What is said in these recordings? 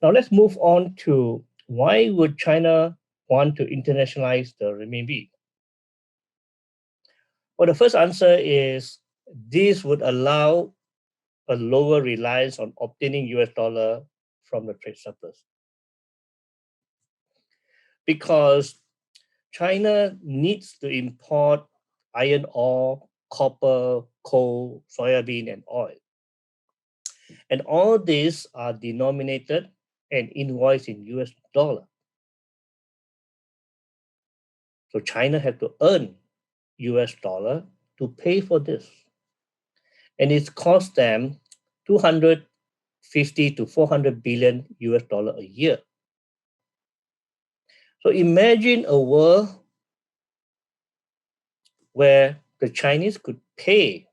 Now let's move on to why would China want to internationalize the renminbi? Well, the first answer is this would allow a lower reliance on obtaining US dollar from the trade surplus. Because China needs to import iron ore, copper, coal, soybean, and oil. And all these are denominated and invoiced in US dollar. So China had to earn US dollar to pay for this. And it's cost them 250 to 400 billion US dollar a year. So imagine a world where the Chinese could pay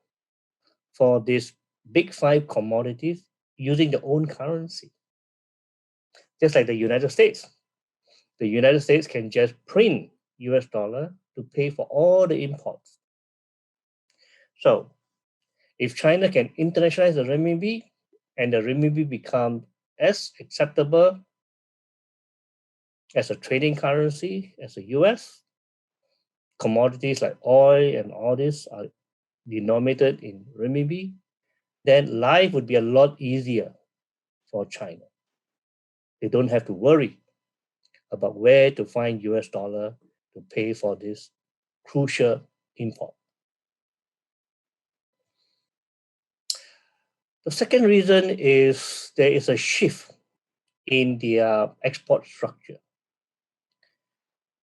for these big five commodities using their own currency. Just like the United States. The United States can just print US dollar to pay for all the imports. So if China can internationalize the renminbi and the renminbi become as acceptable as a trading currency as the US, commodities like oil and all this are denominated in renminbi, then life would be a lot easier for China. They don't have to worry about where to find US dollar to pay for this crucial import. The second reason is there is a shift in their export structure.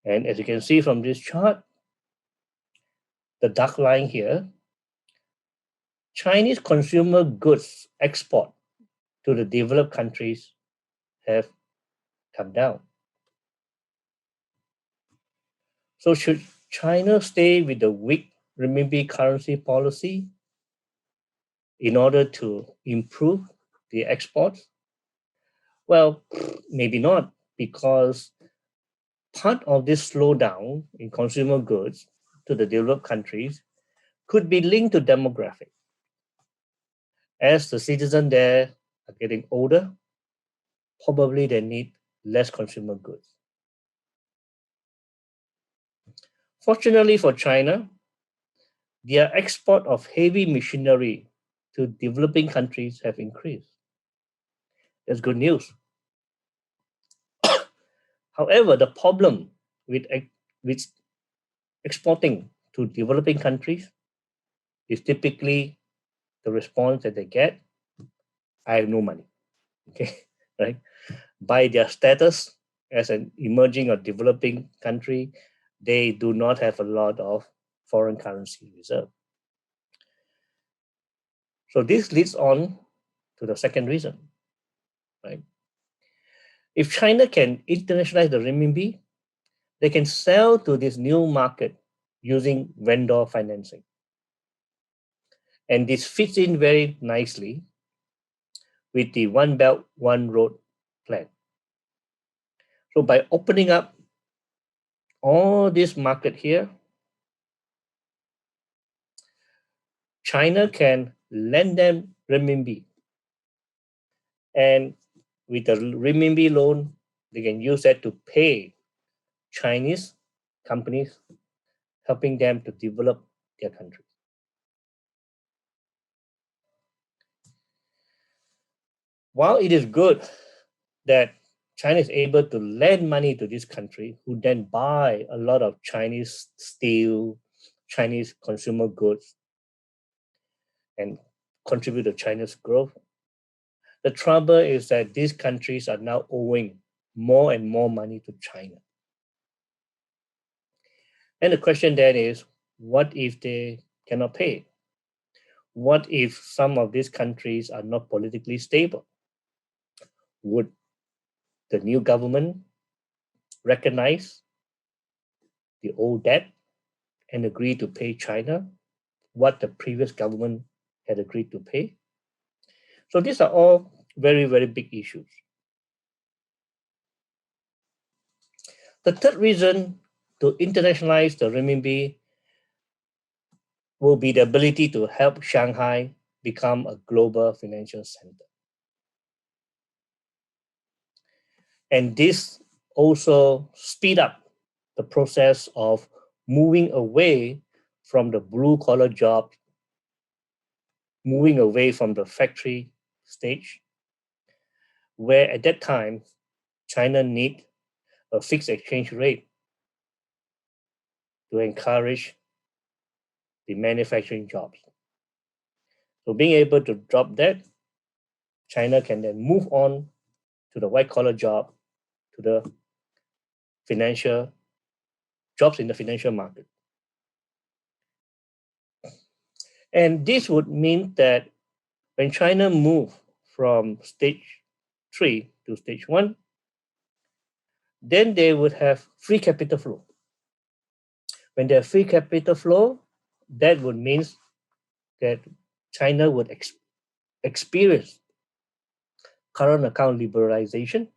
And as you can see from this chart, the dark line here, Chinese consumer goods export to the developed countries have come down. So should China stay with the weak renminbi currency policy in order to improve the exports? Well, maybe not, because part of this slowdown in consumer goods to the developed countries could be linked to demographic. As the citizens there are getting older, probably they need less consumer goods. Fortunately for China, their export of heavy machinery to developing countries have increased. That's good news. However, the problem with exporting to developing countries is typically the response that they get, I have no money. Okay, right? By their status as an emerging or developing country, they do not have a lot of foreign currency reserve. So this leads on to the second reason, right? If China can internationalize the renminbi, they can sell to this new market using vendor financing. And this fits in very nicely with the One Belt, One Road plan. So by opening up all this market here, China can lend them renminbi. And with the renminbi loan, they can use that to pay Chinese companies, helping them to develop their country. While it is good that China is able to lend money to this country, who then buy a lot of Chinese steel, Chinese consumer goods, and contribute to China's growth. The trouble is that these countries are now owing more and more money to China. And the question then is, what if they cannot pay? What if some of these countries are not politically stable? Would the new government recognize the old debt and agree to pay China what the previous government had agreed to pay? So these are all very, very big issues. The third reason to internationalize the renminbi will be the ability to help Shanghai become a global financial center. And this also speed up the process of moving away from the blue collar job, moving away from the factory stage, where at that time China need a fixed exchange rate to encourage the manufacturing jobs. So being able to drop that, China can then move on to the white collar job, to the financial jobs in the financial market. And this would mean that when China moved from stage 3 to stage 1, then they would have free capital flow. When they have free capital flow, that would mean that China would experience current account liberalization,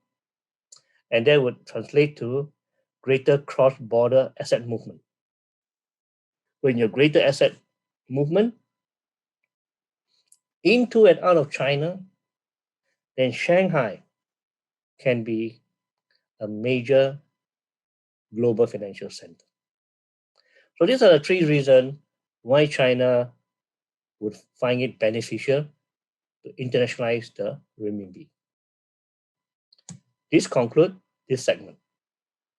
and that would translate to greater cross-border asset movement. When your greater asset movement into and out of China, then Shanghai can be a major global financial center. So these are the three reasons why China would find it beneficial to internationalize the renminbi. This concludes this segment.